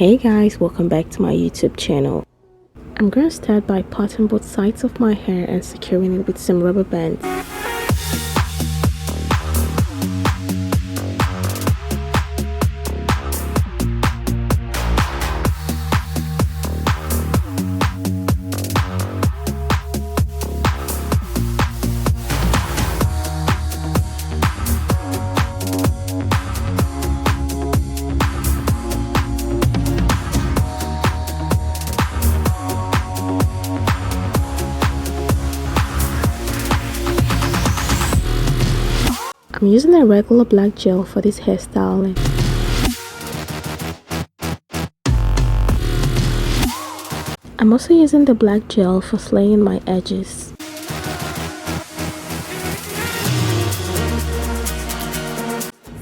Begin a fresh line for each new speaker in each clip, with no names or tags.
Hey guys, welcome back to my YouTube channel. I'm going to start by parting both sides of my hair and securing it with some rubber bands. I'm using a regular black gel for this hairstyling. I'm also using the black gel for slaying my edges.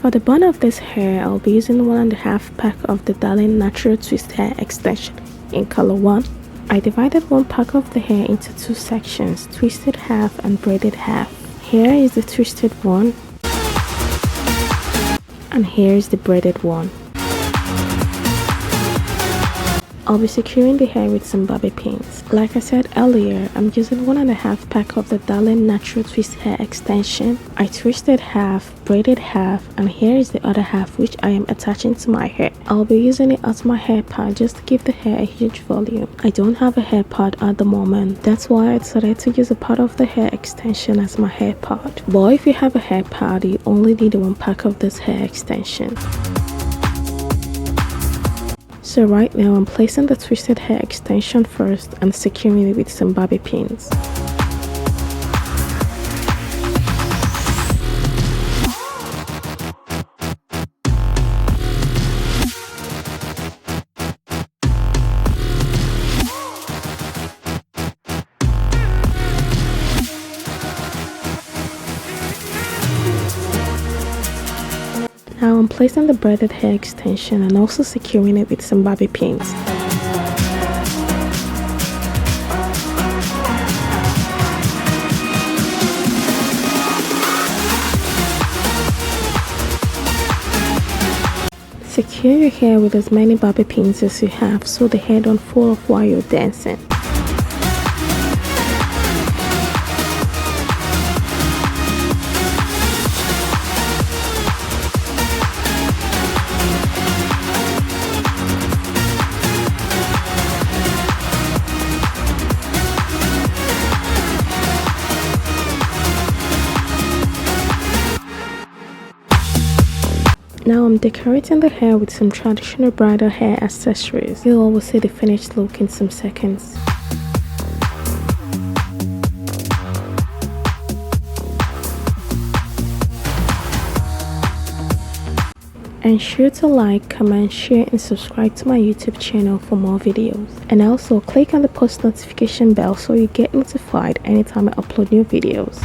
For the bun of this hair, I'll be using 1.5 pack of the Darling Natural Twist Hair Extension in color 1. I divided 1 pack of the hair into 2 sections, twisted half and braided half. Here is the twisted one, and here is the braided one. I'll be securing the hair with some bobby pins. Like I said earlier, I'm using 1.5 pack of the Darling Natural Twist Hair Extension. I twisted half, braided half, and here is the other half which I am attaching to my hair. I'll be using it as my hair pad just to give the hair a huge volume. I don't have a hair pad at the moment. That's why I decided to use a part of the hair extension as my hair pad. But if you have a hair pad, you only need 1 pack of this hair extension. So right now I'm placing the twisted hair extension first and securing it with some bobby pins. Now I'm placing the braided hair extension and also securing it with some bobby pins. Secure your hair with as many bobby pins as you have so the hair don't fall off while you're dancing. Now I'm decorating the hair with some traditional bridal hair accessories. You'll always see the finished look in some seconds. Ensure to like, comment, share and subscribe to my YouTube channel for more videos. And also click on the post notification bell so you get notified anytime I upload new videos.